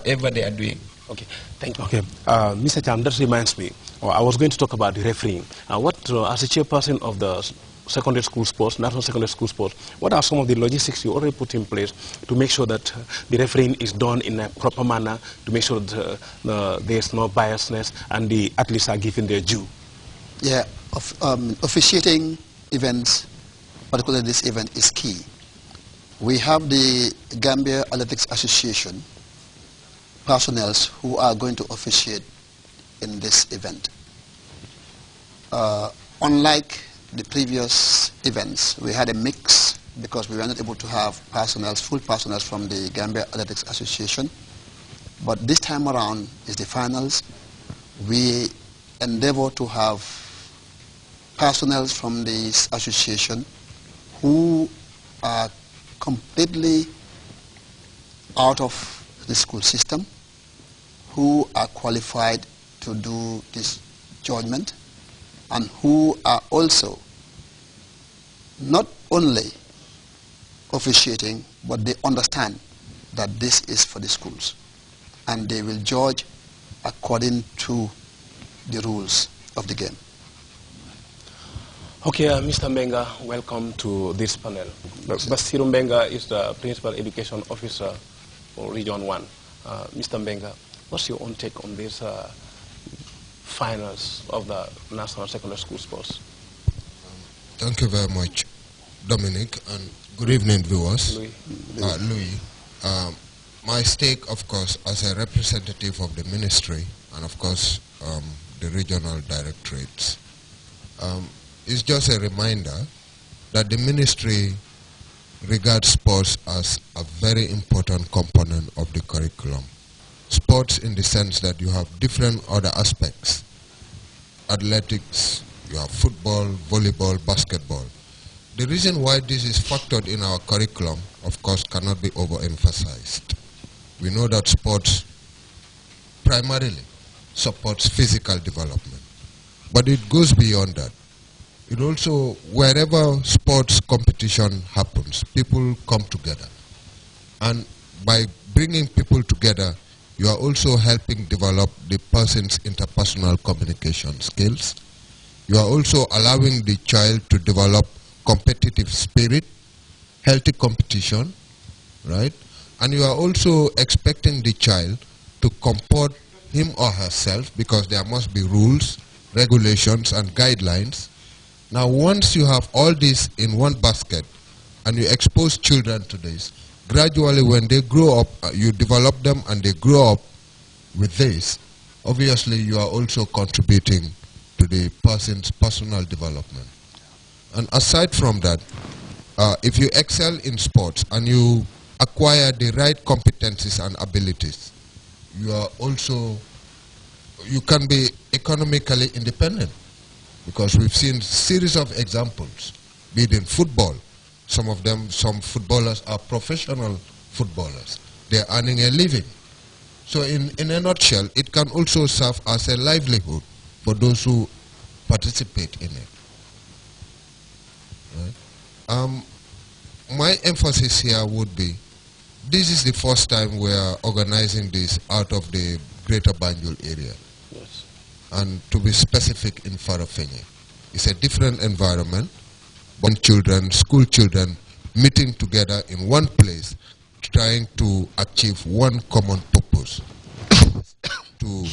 whatever they are doing. Okay, thank you. Okay, Mr. Cham, that reminds me. I was going to talk about the refereeing. As a chairperson of the secondary school sports, national secondary school sports, what are some of the logistics you already put in place to make sure that the refereeing is done in a proper manner, to make sure that there's no biasness and the athletes are given their due? Yeah, officiating events, particularly this event, is key. We have the Gambia Athletics Association personnel who are going to officiate in this event. Unlike the previous events, we had a mix because we were not able to have full personnel from the Gambia Athletics Association. But this time around is the finals. We endeavor to have personnel from this association who are completely out of the school system, who are qualified to do this judgment, and who are also not only officiating, but they understand that this is for the schools, and they will judge according to the rules of the game. Okay, Mr. Mbenga, welcome to this panel. Basiru Mbenga is the Principal Education Officer for Region 1. Mr. Mbenga, what's your own take on these finals of the National Secondary School Sports? Thank you very much, Dominic, and good evening, viewers. Louis. My stake, of course, as a representative of the ministry and, of course, the regional directorates, is just a reminder that the ministry regards sports as a very important component of the curriculum. Sports in the sense that you have different other aspects. Athletics, you have football, volleyball, basketball. The reason why this is factored in our curriculum, of course, cannot be overemphasized. We know that sports primarily supports physical development, but it goes beyond that. It also, wherever sports competition happens, people come together. And by bringing people together, you are also helping develop the person's interpersonal communication skills. You are also allowing the child to develop competitive spirit, healthy competition, right? And you are also expecting the child to comport him or herself, because there must be rules, regulations, and guidelines. Now, once you have all this in one basket and you expose children to this, gradually when they grow up, you develop them and they grow up with this, obviously you are also contributing to the person's personal development. And aside from that, if you excel in sports and you acquire the right competencies and abilities, you are also, you can be economically independent. Because we've seen series of examples, be it in football. Some footballers are professional footballers. They're earning a living. So in a nutshell, it can also serve as a livelihood for those who participate in it. Right? My emphasis here would be, this is the first time we are organizing this out of the Greater Banjul area. Yes. And to be specific, in Farafenni. It's a different environment, but children, school children, meeting together in one place, trying to achieve one common purpose, to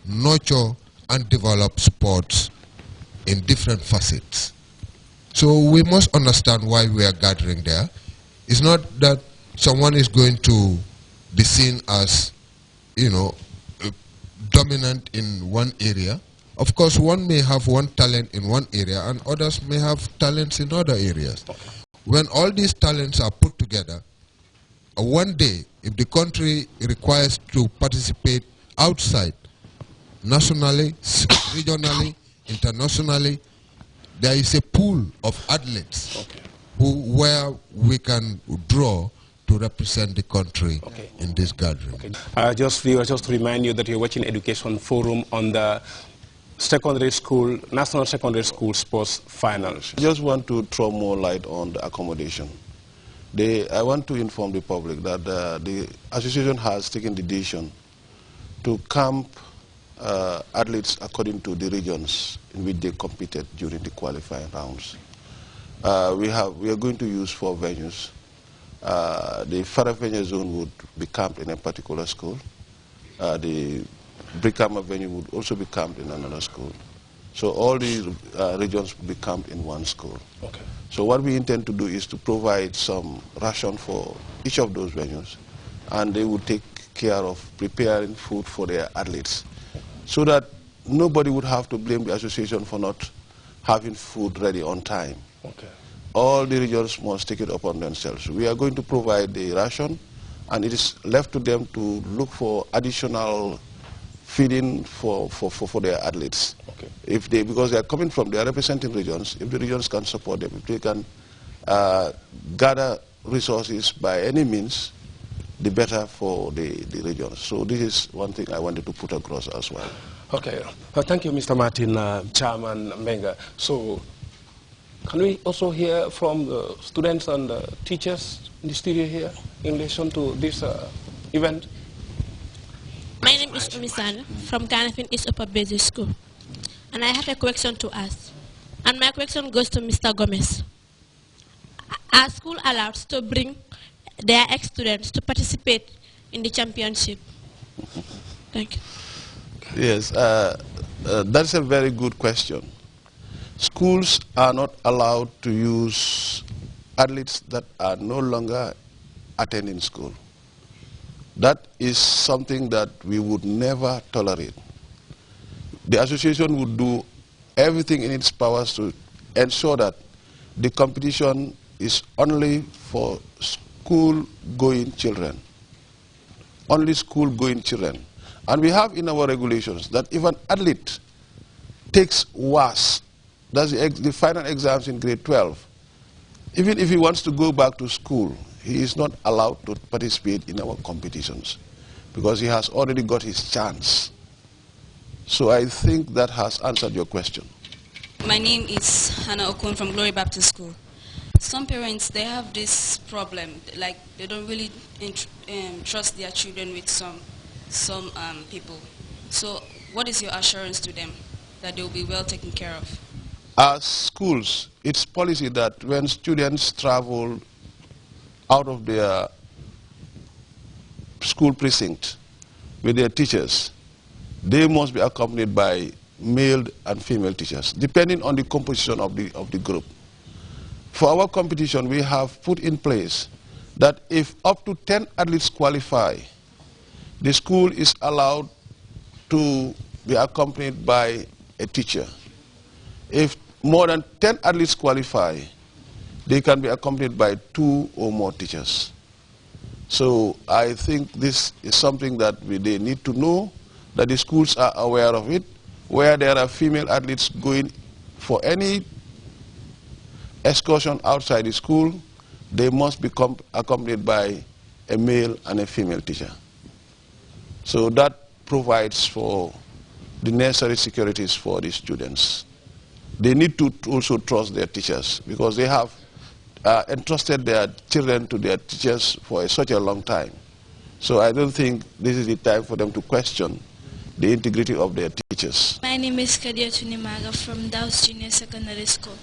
nurture and develop sports in different facets. So we must understand why we are gathering there. It's not that someone is going to be seen as, dominant in one area. Of course, one may have one talent in one area and others may have talents in other areas. Okay. When all these talents are put together, one day, if the country requires to participate outside, nationally, regionally, internationally, there is a pool of athletes where we can draw to represent the country in this gathering. Okay. Just to remind you that you're watching Education Forum on the secondary school, National Secondary School Sports Finals. I just want to throw more light on the accommodation. I want to inform the public that the association has taken the decision to camp athletes according to the regions in which they competed during the qualifying rounds. We are going to use 4 venues. The Farafenye zone would be camped in a particular school. The Brikama venue would also be camped in another school. So all the regions will be camped in one school. Okay. So what we intend to do is to provide some ration for each of those venues, and they will take care of preparing food for their athletes, so that nobody would have to blame the association for not having food ready on time. Okay. All the regions must take it upon themselves. We are going to provide the ration, and it is left to them to look for additional feeding for their athletes. Okay. Because they are coming from, they are representing regions, if the regions can support them, if they can gather resources by any means, the better for the regions. So this is one thing I wanted to put across as well. Okay. Thank you, Mr. Martin, Chairman Menga. So can we also hear from the students and the teachers in the studio here in relation to this event? My name is Umisana from Kanafin East Upper Basic School, and I have a question to ask. And my question goes to Mr. Gomez. Are school allowed to bring their ex-students to participate in the championship? Thank you. Yes, that's a very good question. Schools are not allowed to use athletes that are no longer attending school. That is something that we would never tolerate. The association would do everything in its powers to ensure that the competition is only for school-going children. Only school-going children. And we have in our regulations that if an athlete takes WAS, that's the final exams in grade 12, even if he wants to go back to school, he is not allowed to participate in our competitions because he has already got his chance. So I think that has answered your question. My name is Hannah Okun from Glory Baptist School. Some parents, they have this problem, like they don't really trust their children with some people. So what is your assurance to them that they will be well taken care of? As schools, it's policy that when students travel out of their school precinct with their teachers, they must be accompanied by male and female teachers, depending on the composition of the group. For our competition, we have put in place that if up to 10 athletes qualify, the school is allowed to be accompanied by a teacher. If more than 10 athletes qualify, they can be accompanied by 2 or more teachers. So I think this is something that they need to know, that the schools are aware of it. Where there are female athletes going for any excursion outside the school, they must be accompanied by a male and a female teacher. So that provides for the necessary securities for the students. They need to also trust their teachers because they have entrusted their children to their teachers for such a long time. So I don't think this is the time for them to question the integrity of their teachers. My name is Kadia Tunimaga from Dows Junior Secondary School.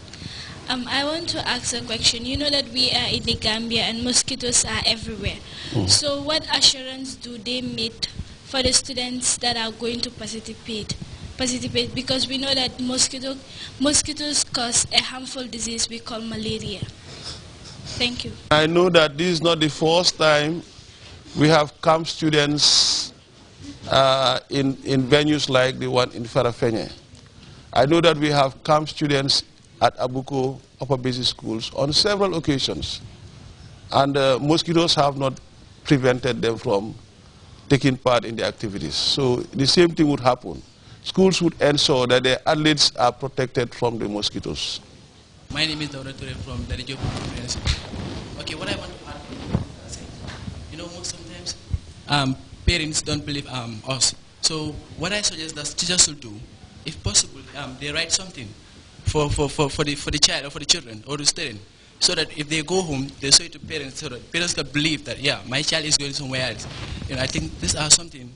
I want to ask a question. You know that we are in the Gambia and mosquitoes are everywhere. So what assurance do they meet for the students that are going to participate? Because we know that mosquitoes cause a harmful disease we call malaria. Thank you. I know that this is not the first time we have camp students in venues like the one in Farafenye. I know that we have camp students at Abuko Upper Basic Schools on several occasions. And mosquitoes have not prevented them from taking part in the activities. So the same thing would happen. Schools would ensure that their athletes are protected from the mosquitoes. My name is Daura Ture from Darijo University. Okay, what I want to add, you know, most sometimes parents don't believe us. So what I suggest that teachers should do, if possible, they write something for the child or for the children or the student, so that if they go home, they show it to parents, so that parents can believe that, yeah, my child is going somewhere else. You know, I think these are something